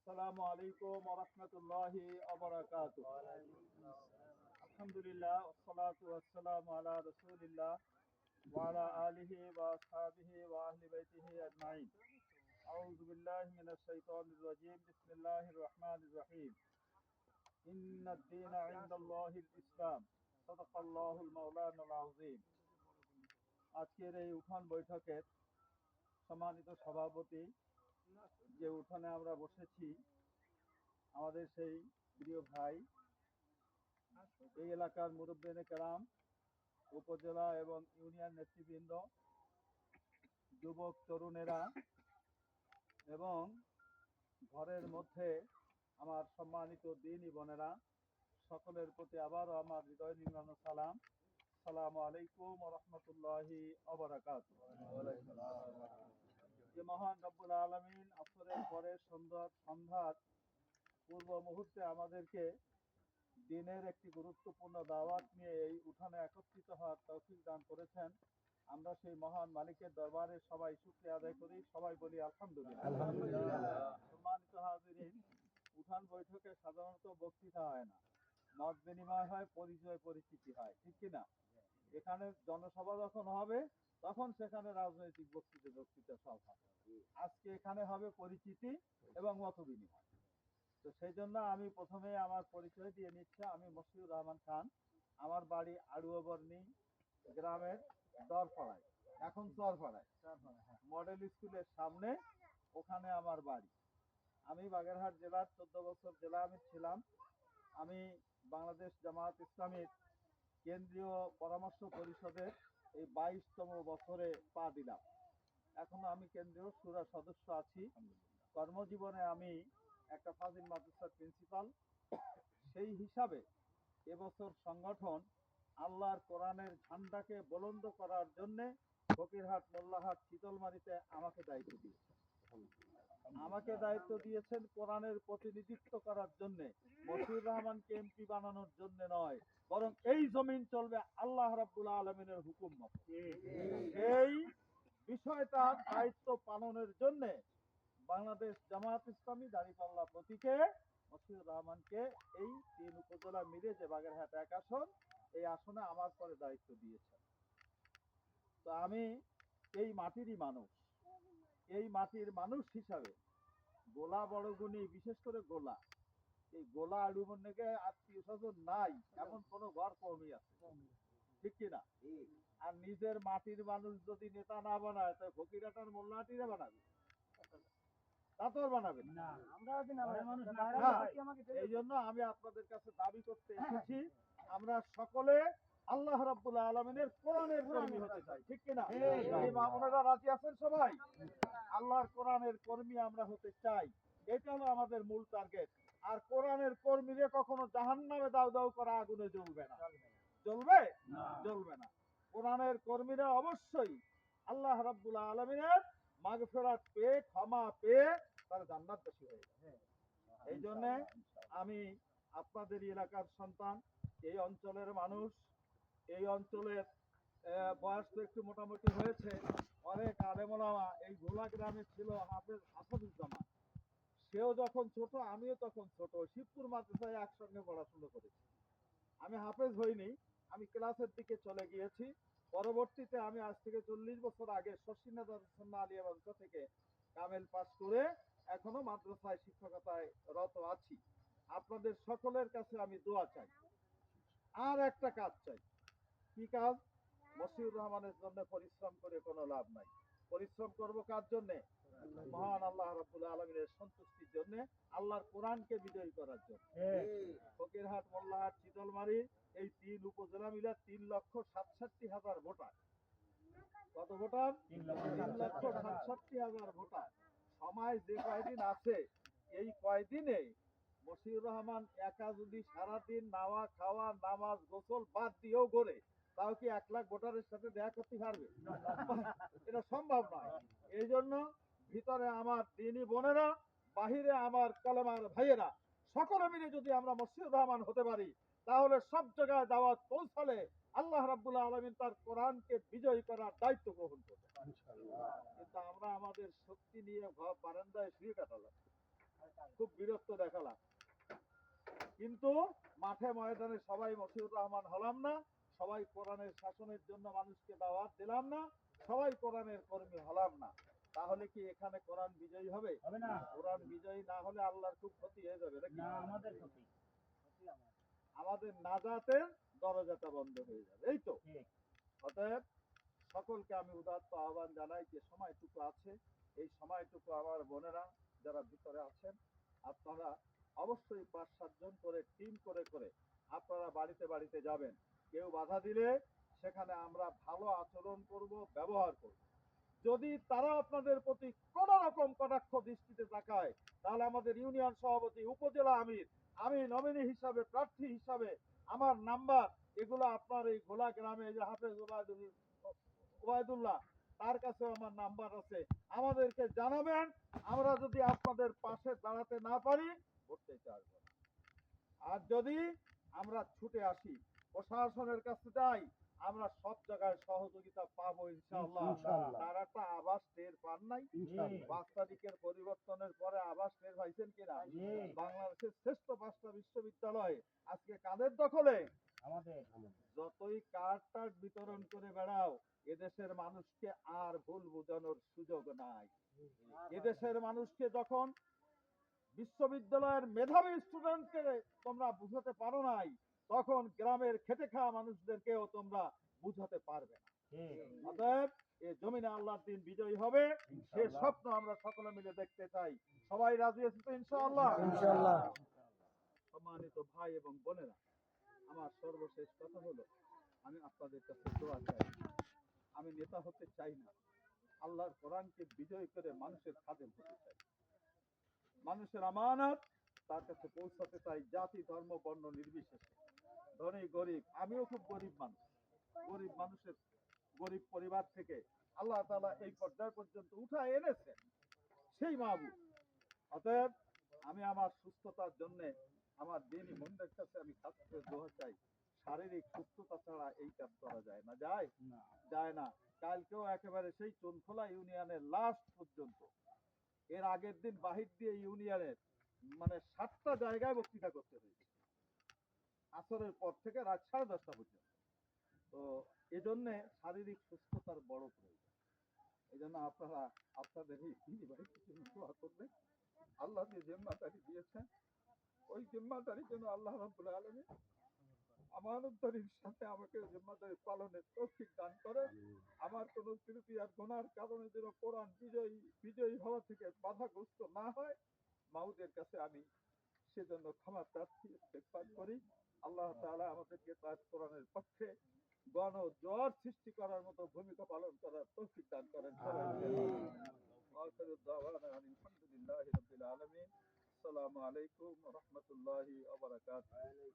আসসালামু আলাইকুম ওয়া রাহমাতুল্লাহি ওয়া বারাকাতুহু। আলহামদুলিল্লাহ ওয়াসসালাতু ওয়াসসালামু আলা রাসূলিল্লাহ ওয়া আলা আলিহি ওয়া আসহাবিহি ওয়া আহলি বাইতিহি আজমাইন। আউযু বিল্লাহি মিনাশ শাইতানির রাজীম। বিসমিল্লাহির রহমানির রহিম। ইন্নাদ দীনা ইনদাল্লাহিল ইসলাম। সাদাকাল্লাহুল মাওলানাল আযীম। আজকের এই উঠান বৈঠকের সম্মানিত সভাপতি, যে উঠানে আমরা বসেছি, আমাদের সেই প্রিয় ভাই, এই এলাকার মুরব্বিয়ানে কেরাম, উপজেলা এবং ইউনিয়ন নেতৃবৃন্দ, যুবক তরুণেরা এবং ঘরের মধ্যে আমার সম্মানিত দিনী বোনেরা, সকলের প্রতি আবারও আমার হৃদয় নিংড়ানো সালাম। আসসালামু আলাইকুম ওয়া রাহমাতুল্লাহি ওয়া বারাকাতুহু। যে মহান রব্বুল আলামিন আসরের পরে সন্ধ্যার পূর্ব মুহূর্তে আমাদেরকে দিনের একটি গুরুত্বপূর্ণ দাওয়াত নিয়ে এই উঠানে একত্রিত হওয়ার তৌফিক দান করেছেন, আমরা সেই মহান মালিকের দরবারে সবাই শুকরিয়া আদায় করি, সবাই বলি আলহামদুলিল্লাহ। সম্মানিত হাজিরিন, উঠান বৈঠকে সাধারণত বক্তৃতা হয় না, মত বিনিময় হয়, পরিচয় পরিচিতি হয়, ঠিক কিনা? এখানে জনসভা যখন হবে তখন সেখানে রাজনৈতিক বক্তৃতা সব হবে। আজকে এখানে হবে পরিচিতি এবং মত বিনিময়। তো সেই জন্য আমি প্রথমে আমার পরিচয় দিয়ে নিচ্ছি। আমি মশিউর রহমান খান। আমার বাড়ি আড়ুয়াবর্ণী গ্রামের দরপাড়ায়, এখন চরপাড়ায়, মডেল স্কুলের সামনে, ওখানে আমার বাড়ি। আমি বাগেরহাট জেলার 14 বছর জেলা আমির ছিলাম। আমি বাংলাদেশ জামায়াত ইসলামীর কেন্দ্রীয় পরামর্শ পরিষদের এই 22তম বছরে পা দিলাম। এখনো আমি কেন্দ্রীয় শুরা সদস্য আছি। কর্মজীবনে আমি একটা ফাজিল মাদ্রাসার প্রিন্সিপাল। সেই হিসাবে এবছর সংগঠন আল্লাহর কোরআনের ঝান্ডাকে বুলন্দ করার জন্যে ফকিরহাট, মোল্লাহাট, শীতলমারীতে আমাকে দায়িত্ব দিয়েছেন। কোরআনের প্রতিনিধিত্ব করার জন্যে, মশিউর রহমানকে এমপি বানানোর জন্য নয়, বরং এই জমিন চলবে আল্লাহ রাব্বুল আলামিনের হুকুম মতো। এই বিষয়টা দায়িত্ব পালনের জন্য বাংলাদেশ জামায়াত ইসলামী দাঁড়িপাল্লা প্রতীকে মশিউর রহমানকে এই 3 উপজেলা মিলে যে বাগেরহাট 1 আসন, এই আসনে আমার পরে দায়িত্ব দিয়েছেন। তো আমি এই মাটিরই মানুষ। এই মাটির মানুষ হিসাবে গোলা বড়গুনি, বিশেষ করে গোলা, এই গোলা আড়ুবন্যকে আত্মীয় স্বজন নাই এমন কোন ঘর কমই আছে, ঠিক কিনা? আর নিজের মাটির মানুষ যদি নেতা না বানায়, তাই ফকিরাটার মোল্লাহাটিরা বানাবে, তা তো আর বানাবে না। এই জন্য আমি আপনাদের কাছে দাবি করতে এসেছি, আমরা সকলে আল্লাহ রাব্বুল আলামিনের কোরআনের কর্মী হতে চাই, ঠিক কিনা? এই মামুনেরা রাজি আছেন সবাই? আল্লাহর কোরআনের কর্মী আমরা হতে চাই, এটা হলো আমাদের মূল টার্গেট। আর কোরআনের কর্মীরা কখনো জাহান্নামে দাউ দাউ করা আগুনে জ্বলবে না। জ্বলবে? জ্বলবে না। কোরআনের কর্মীরা অবশ্যই আল্লাহ রাব্বুল আলামিনের মাগফিরাত পেয়ে, ক্ষমা পেয়ে তারা জান্নাতবাসী হয়ে যাবে। এই জন্য আমি আপনাদের এলাকার সন্তান, এই অঞ্চলের মানুষ, এই অঞ্চলের বয়স তো একটু মোটামুটি হয়েছে। অনেক আলেম ওলামা এই গোলা গ্রামে ছিল। হাফেজ আসাদুজ্জামান, সেও যখন ছোট, আমিও তখন ছোট, শিবপুর মাদ্রাসায় একসঙ্গে পড়াশোনা করেছি। আমি হাফেজ হইনি, আমি ক্লাসের দিকে চলে গিয়েছি। পরবর্তীতে আমি আজ থেকে 40 বছর আগে শশীনগর আলিয়া মাদ্রাসা থেকে কামেল পাস করে এখনো মাদ্রাসায় শিক্ষকতায় রত আছি। আপনাদের সকলের কাছে আমি দোয়া চাই, আর একটা কাজ চাই। কি কাজ? মশিউর রহমানের জন্য পরিশ্রম করে কোনো লাভ নাই। পরিশ্রম করব কার জন্য? মহান আল্লাহ রাব্বুল আলামিনের সন্তুষ্টির জন্য, আল্লাহর কোরআনকে বিজয়ী করার জন্য। ফকিরহাট, মোল্লাহাট, শীতলমারী এই 3 উপজেলা মিলে 3,67,000 ভোটার। কত ভোটার? 3,67,000 ভোটার। সময় যে কয়দিন আছে, এই কয়দিনে মশিউর রহমান একা যদি সারাদিন নাওয়া খাওয়া, নামাজ, গোসল বাদ দিয়েও ঘোরে, তাও কি 1 লাখ ভোটারের সাথে দেখা করতে পারবে? এটা সম্ভব নয়। এই জন্য ভিতরে আমার দিনী বোনেরা, বাহিরে আমার কালেমার ভাইয়েরা, সকলে মিলে যদি আমরা মশিউর রহমান হতে পারি, তাহলে সব জায়গায় দাওয়াত পৌঁছালে আল্লাহ রাব্বুল আলামিন তার কোরআনকে বিজয়ী করার দায়িত্ব গ্রহণ করবেন। কিন্তু আমরা আমাদের শক্তি নিয়ে বারান্দায় শুয়ে কাটালাম। খুব বীরত্ব দেখালাম, কিন্তু মাঠে ময়দানে সবাই মশিউর রহমান হলাম না, সবাই কোরআনের শাসনের জন্য মানুষকে দাওয়াত দিলাম না, সবাই কোরআনের কর্মী হলাম না। তাহলে কি এখানে কোরআন বিজয়ী হবে? হবে না। কোরআন বিজয়ী না হলে আল্লাহর খুব ক্ষতি হয়ে যাবে নাকি? না, আমাদের ক্ষতি। আমাদের নাজাতের দরজাটা বন্ধ হয়ে যাবে, এই তো। ঠিক। অতএব সকলকে আমি উদাত্ত আহ্বান জানাই, যে সময়টুকু আছে এই সময়টুকু আমার বোনেরা যারা ভিতরে আছেন, আপনারা অবশ্যই ৫-৭ জন করে টিম করে করে আপনারা বাড়িতে বাড়িতে যাবেন। কেউ বাধা দিলে সেখানে আমরা ভালো আচরণ করব, ব্যবহার করব। যদি তারা আপনাদের প্রতি কোন রকম কটাক্ষ দৃষ্টিতে তাকায়, তাহলে আমাদের ইউনিয়ন সভাপতি, উপজেলা আমির, আমি নমিনি হিসাবে, প্রার্থী হিসাবে আমার নাম্বার এগুলো আপনার এই গোলা গ্রামে যে হাফেজ ওবায়দুল্লাহ তার কাছেও আমার নাম্বার আছে, আমাদেরকে জানাবেন। আমরা যদি আপনাদের পাশে দাঁড়াতে না পারি করতে চাইব না। আর যদি আমরা ছুটে আসি, প্রশাসনের কাছে যাই, আমরা সব জায়গায় সহযোগিতা পাবো ইনশাআল্লাহ। ইনশাআল্লাহ। তার একটা আভাস টের পান নাই? ইনশাআল্লাহ। ৫ তারিখের পরিবর্তনের পরে আভাস টের পাইছেন কিনা? জি। বাংলাদেশের শ্রেষ্ঠ ৫টা বিশ্ববিদ্যালয় আজকে কাদের দখলে? আমাদের। যতই কার্ড টার্ড বিতরণ করে বেড়াও, এদেশের মানুষকে আর ভুল বোঝানোর সুযোগ নাই। এদেশের মানুষকে যখন বিশ্ববিদ্যালয়ের মেধাবী স্টুডেন্টকে তোমরা বুঝাতে পারো নাই, তখন গ্রামের খেটে খাওয়া মানুষদেরকেও তোমরা বুঝাতে পারবে না। ঠিক। অতএব এই জমিনে আল্লাহর দিন বিজয়ী হবে, সে ইনশাআল্লাহ। স্বপ্ন আমরা সকলে মিলে দেখতে চাই। সবাই রাজি আছে তো ইনশাআল্লাহ? ইনশাআল্লাহ। সম্মানিত ভাই এবং বোনেরা, আমার সর্বশেষ কথা হলো, আমি আপনাদের কাছে দোয়া চাই। আমি নেতা হতে চাই না, আল্লাহর কোরআনকে বিজয় করে মানুষের খাদেম হতে চাই। মানুষের আমানত তার কাছে পৌঁছাতে চাই, জাতি ধর্ম বর্ণ নির্বিশেষে, ধনী গরিব। আমিও খুব গরিব মানুষ, গরিব মানুষের গরিব পরিবার থেকে আল্লাহ তাআলা এই পর্যায় পর্যন্ত উঠায় এনেছেন, সেই মাহবুব। অতএব আমি আমার সুস্থতার জন্য আমার দিনই বন্ধের কাছে আমি খাস করে দোয়া চাই। শারীরিক সুস্থতা ছাড়া এই কাজ করা যায় না, যায় না। যায় না। কালকেও একেবারে সেই চুনখোলা ইউনিয়নের লাস্ট পর্যন্ত, এর আগের দিন বাহির দিয়ে ইউনিয়নের মানে 7টা জায়গায় বক্তৃতা করতে হয়েছে, আসরের পর থেকে রাত 10:30 পর্যন্ত। তো এজন্যে শারীরিক সুস্থতার বড় প্রয়োজন। এই জন্য আপনারা আপনাদের এই দিনী ভাইকে দোয়া করবেন। আল্লাহ যে জিম্মাদারি দিয়েছেন, ওই জিম্মাদারির জন্য আল্লাহ রাব্বুল আলামিন আমানতদারির সাথে আমাকে জিম্মাদারি পালনের তৌফিক দান করেন। আমার কোনো ত্রুটি আর গুনার কারণে যেন কোরআন বিজয়ী হওয়া থেকে বাধাগ্রস্ত না হয়, মাউদের কাছে আমি সেজন্য ক্ষমা প্রার্থী, ইস্তেগফার করি। আল্লাহ তাআলা আমাদেরকে তার কোরআনের পক্ষে গণ জোয়ার সৃষ্টি করার মতো ভূমিকা পালন করার তৌফিক দান করেন সবাইকে। আখিরু দাওয়ানা আলহামদুলিল্লাহি রাব্বিল আলামিন। আসসালামু আলাইকুম ওয়া রাহমাতুল্লাহি ওয়া বারাকাতুহু।